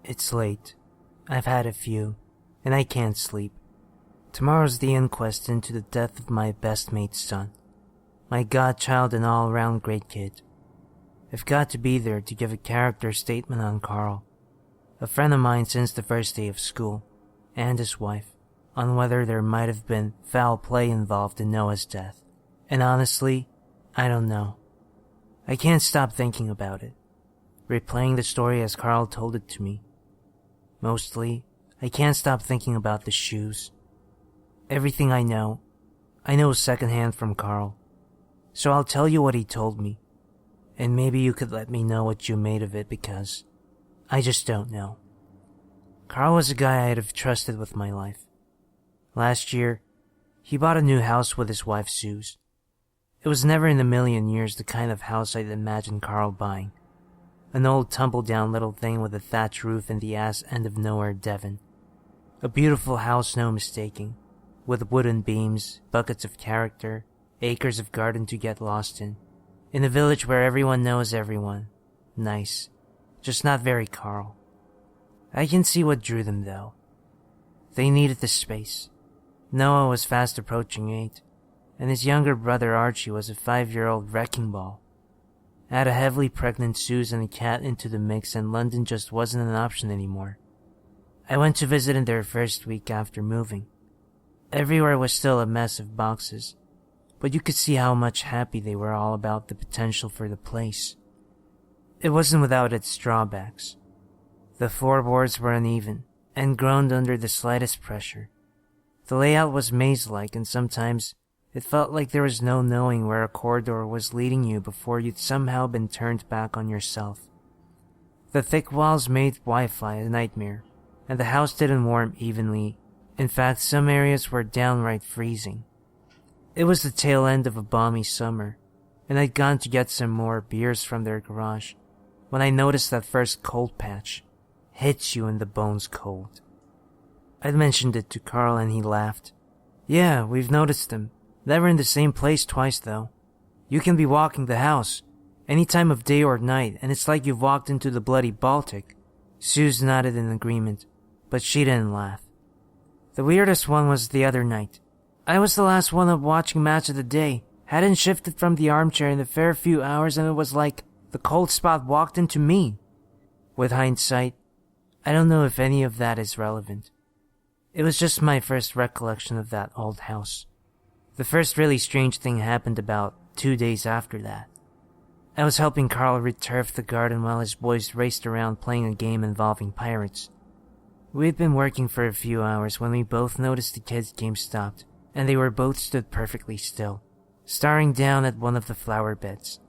It's late. I've had a few, and I can't sleep. Tomorrow's the inquest into the death of my best mate's son. My godchild and all-around great kid. I've got to be there to give a character statement on Carl, a friend of mine since the first day of school, and his wife, on whether there might have been foul play involved in Noah's death. And honestly, I don't know. I can't stop thinking about it, replaying the story as Carl told it to me. Mostly, I can't stop thinking about the shoes. Everything I know secondhand from Carl. So I'll tell you what he told me, and maybe you could let me know what you made of it because I just don't know. Carl was a guy I'd have trusted with my life. Last year, he bought a new house with his wife Suze. It was never in a million years the kind of house I'd imagined Carl buying. An old tumble-down little thing with a thatch roof in the ass end of nowhere, Devon. A beautiful house, no mistaking, with wooden beams, buckets of character, acres of garden to get lost in a village where everyone knows everyone. Nice, just not very Carl. I can see what drew them, though. They needed the space. Noah was fast approaching 8, and his younger brother Archie was a 5-year-old wrecking ball. Add a heavily pregnant Suze and a cat into the mix and London just wasn't an option anymore. I went to visit in their first week after moving. Everywhere was still a mess of boxes, but you could see how much happy they were all about the potential for the place. It wasn't without its drawbacks. The floorboards were uneven and groaned under the slightest pressure. The layout was maze-like, and sometimes it felt like there was no knowing where a corridor was leading you before you'd somehow been turned back on yourself. The thick walls made Wi-Fi a nightmare, and the house didn't warm evenly. In fact, some areas were downright freezing. It was the tail end of a balmy summer, and I'd gone to get some more beers from their garage when I noticed that first cold patch. Hits you in the bones cold. I'd mentioned it to Carl and he laughed. Yeah, we've noticed them. Never in the same place twice, though. You can be walking the house, any time of day or night, and it's like you've walked into the bloody Baltic. Suze nodded in agreement, but she didn't laugh. The weirdest one was the other night. I was the last one up watching Match of the Day, hadn't shifted from the armchair in a fair few hours, and it was like the cold spot walked into me. With hindsight, I don't know if any of that is relevant. It was just my first recollection of that old house. The first really strange thing happened about 2 days after that. I was helping Carl returf the garden while his boys raced around playing a game involving pirates. We had been working for a few hours when we both noticed the kids' game stopped, and they were both stood perfectly still, staring down at one of the flower beds.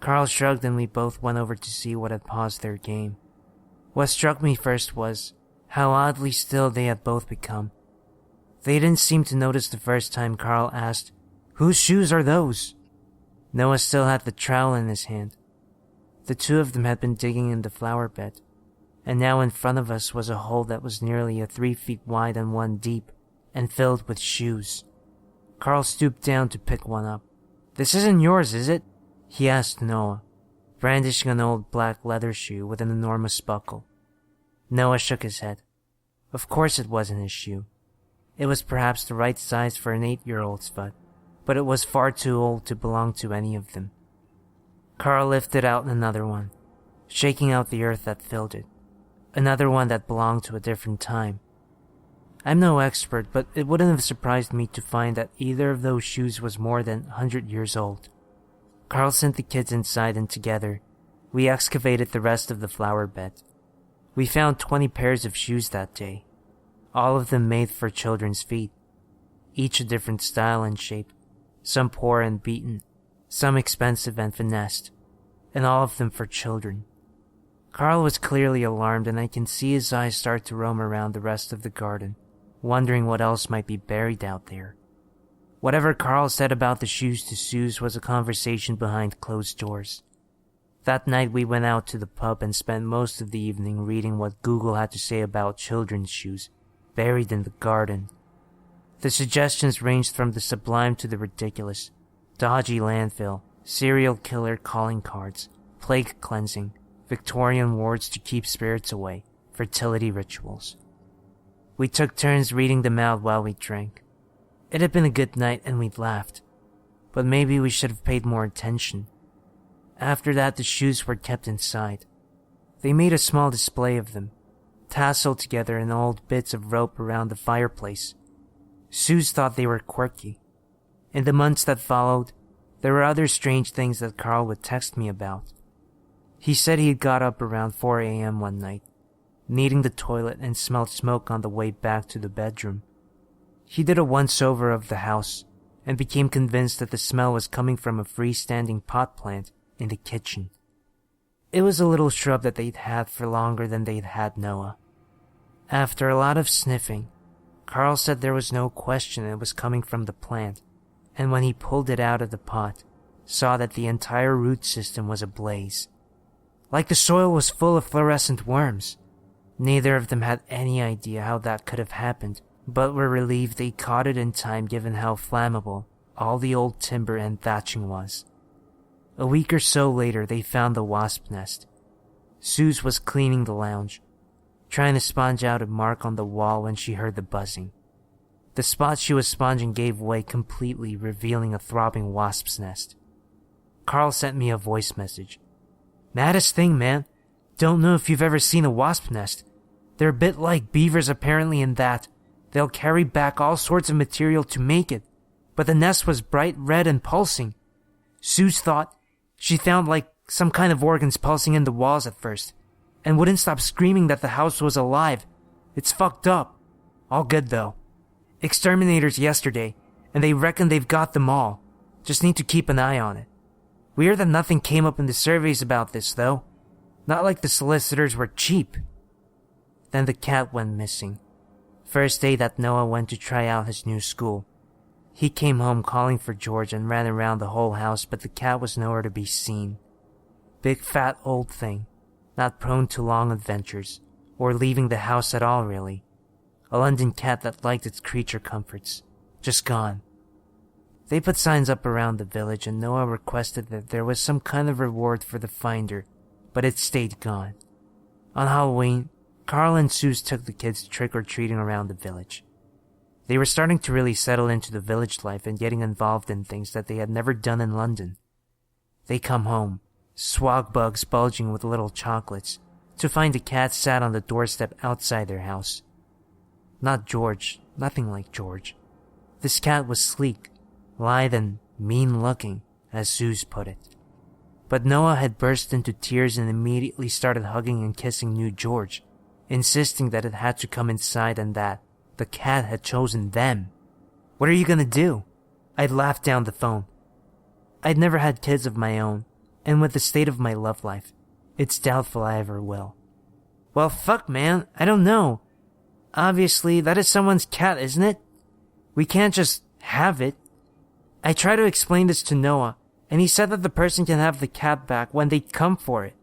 Carl shrugged and we both went over to see what had paused their game. What struck me first was how oddly still they had both become. They didn't seem to notice the first time Carl asked, "Whose shoes are those?" Noah still had the trowel in his hand. The two of them had been digging in the flower bed, and now in front of us was a hole that was nearly 3 feet wide and 1 deep, and filled with shoes. Carl stooped down to pick one up. "This isn't yours, is it?" he asked Noah, brandishing an old black leather shoe with an enormous buckle. Noah shook his head. Of course it wasn't his shoe. It was perhaps the right size for an 8-year-old's foot, but it was far too old to belong to any of them. Carl lifted out another one, shaking out the earth that filled it. Another one that belonged to a different time. I'm no expert, but it wouldn't have surprised me to find that either of those shoes was more than 100 years old. Carl sent the kids inside, and together, we excavated the rest of the flower bed. We found 20 pairs of shoes that day, all of them made for children's feet, each a different style and shape, some poor and beaten, some expensive and finessed, and all of them for children. Carl was clearly alarmed, and I can see his eyes start to roam around the rest of the garden, wondering what else might be buried out there. Whatever Carl said about the shoes to Suze was a conversation behind closed doors. That night we went out to the pub and spent most of the evening reading what Google had to say about children's shoes buried in the garden. The suggestions ranged from the sublime to the ridiculous: dodgy landfill, serial killer calling cards, plague cleansing, Victorian wards to keep spirits away, fertility rituals. We took turns reading them out while we drank. It had been a good night and we'd laughed, but maybe we should have paid more attention. After that, the shoes were kept inside. They made a small display of them, tasseled together in old bits of rope around the fireplace. Suze thought they were quirky. In the months that followed, there were other strange things that Carl would text me about. He said he had got up around 4 a.m. one night, needing the toilet, and smelled smoke on the way back to the bedroom. He did a once-over of the house and became convinced that the smell was coming from a freestanding pot plant in the kitchen. It was a little shrub that they'd had for longer than they'd had Noah. After a lot of sniffing, Carl said there was no question it was coming from the plant, and when he pulled it out of the pot, saw that the entire root system was ablaze. Like the soil was full of fluorescent worms. Neither of them had any idea how that could have happened, but were relieved they caught it in time given how flammable all the old timber and thatching was. A week or so later, they found the wasp nest. Suze was cleaning the lounge, trying to sponge out a mark on the wall when she heard the buzzing. The spot she was sponging gave way completely, revealing a throbbing wasp's nest. Carl sent me a voice message. "Maddest thing, man. Don't know if you've ever seen a wasp nest. They're a bit like beavers apparently in that they'll carry back all sorts of material to make it, but the nest was bright red and pulsing. Suze thought she found like some kind of organs pulsing in the walls at first, and wouldn't stop screaming that the house was alive. It's fucked up. All good though. Exterminators yesterday, and they reckon they've got them all. Just need to keep an eye on it. Weird that nothing came up in the surveys about this though. Not like the solicitors were cheap." Then the cat went missing. First day that Noah went to try out his new school. He came home calling for George and ran around the whole house, but the cat was nowhere to be seen. Big fat old thing, not prone to long adventures, or leaving the house at all really. A London cat that liked its creature comforts. Just gone. They put signs up around the village and Noah requested that there was some kind of reward for the finder, but it stayed gone. On Halloween, Carl and Suze took the kids trick-or-treating around the village. They were starting to really settle into the village life and getting involved in things that they had never done in London. They come home, swag bugs bulging with little chocolates, to find a cat sat on the doorstep outside their house. Not George, nothing like George. This cat was sleek, lithe and mean-looking, as Suze put it. But Noah had burst into tears and immediately started hugging and kissing new George, insisting that it had to come inside and that the cat had chosen them. "What are you gonna do?" I'd laughed down the phone. I'd never had kids of my own, and with the state of my love life, it's doubtful I ever will. "Well, fuck, man, I don't know. Obviously, that is someone's cat, isn't it? We can't just have it." I tried to explain this to Noah, and he said that the person can have the cat back when they come for it.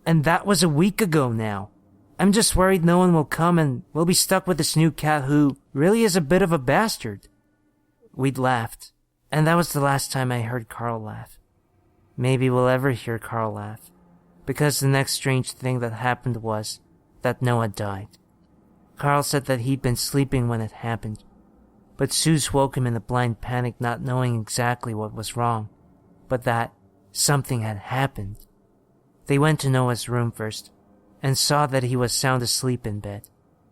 And that was a week ago now. I'm just worried no one will come and we'll be stuck with this new cat who really is a bit of a bastard. We'd laughed, and that was the last time I heard Carl laugh. Maybe we'll ever hear Carl laugh, because the next strange thing that happened was that Noah died. Carl said that he'd been sleeping when it happened, but Suze woke him in a blind panic, not knowing exactly what was wrong, but that something had happened. They went to Noah's room first, and saw that he was sound asleep in bed,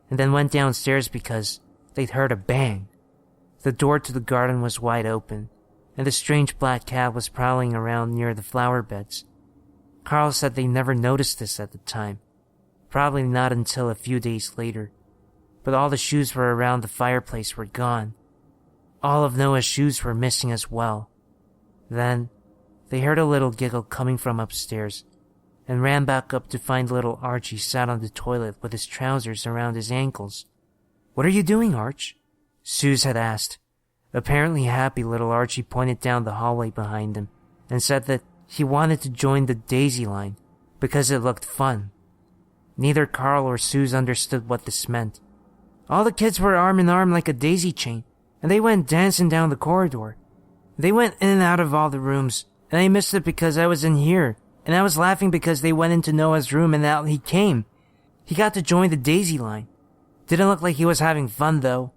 and then went downstairs because they'd heard a bang. The door to the garden was wide open, and the strange black cat was prowling around near the flower beds. Carl said they never noticed this at the time, probably not until a few days later, but all the shoes were around the fireplace were gone. All of Noah's shoes were missing as well. Then, they heard a little giggle coming from upstairs, and ran back up to find little Archie sat on the toilet with his trousers around his ankles. "What are you doing, Arch?" Suze had asked. Apparently happy, little Archie pointed down the hallway behind him and said that he wanted to join the daisy line because it looked fun. Neither Carl or Suze understood what this meant. All the kids were arm in arm like a daisy chain, and they went dancing down the corridor. They went in and out of all the rooms, and I missed it because I was in here, and I was laughing because they went into Noah's room and out he came. He got to join the daisy line. Didn't look like he was having fun, though.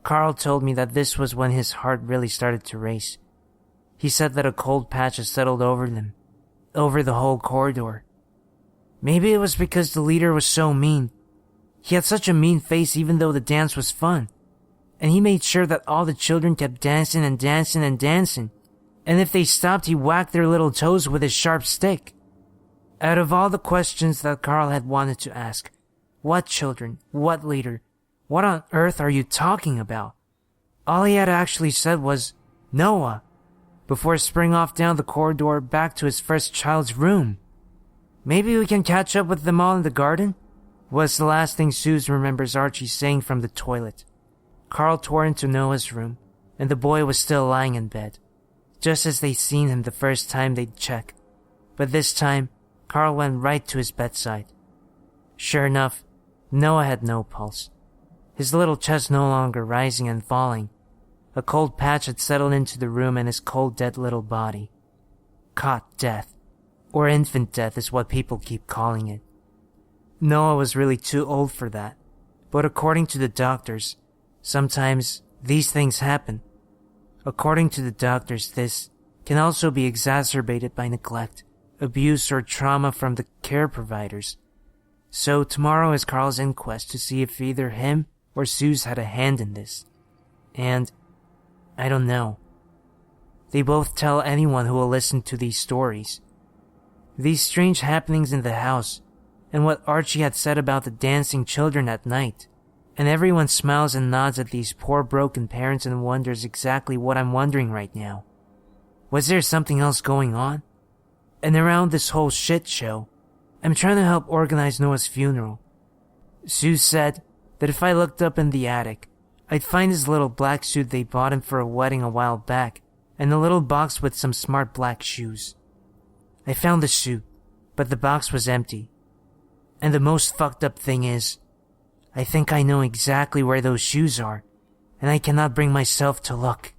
Carl told me that this was when his heart really started to race. He said that a cold patch had settled over them, over the whole corridor. Maybe it was because the leader was so mean. He had such a mean face even though the dance was fun. And he made sure that all the children kept dancing and dancing and dancing. And if they stopped, he whacked their little toes with his sharp stick. Out of all the questions that Carl had wanted to ask, what children? What leader? What on earth are you talking about? All he had actually said was, Noah, before sprinting off down the corridor back to his first child's room. Maybe we can catch up with them all in the garden? Was the last thing Suze remembers Archie saying from the toilet. Carl tore into Noah's room, and the boy was still lying in bed, just as they'd seen him the first time they'd check. But this time, Carl went right to his bedside. Sure enough, Noah had no pulse. His little chest no longer rising and falling. A cold patch had settled into the room in his cold, dead little body. Cot death, or infant death is what people keep calling it. Noah was really too old for that, but according to the doctors, sometimes these things happen. According to the doctors, this can also be exacerbated by neglect, abuse, or trauma from the care providers. So tomorrow is Carl's inquest to see if either him or Suze had a hand in this. And I don't know. They both tell anyone who will listen to these stories. These strange happenings in the house, and what Archie had said about the dancing children at night. And everyone smiles and nods at these poor broken parents and wonders exactly what I'm wondering right now. Was there something else going on? And around this whole shit show, I'm trying to help organize Noah's funeral. Sue said that if I looked up in the attic, I'd find his little black suit they bought him for a wedding a while back, and a little box with some smart black shoes. I found the suit, but the box was empty. And the most fucked up thing is, I think I know exactly where those shoes are, and I cannot bring myself to look.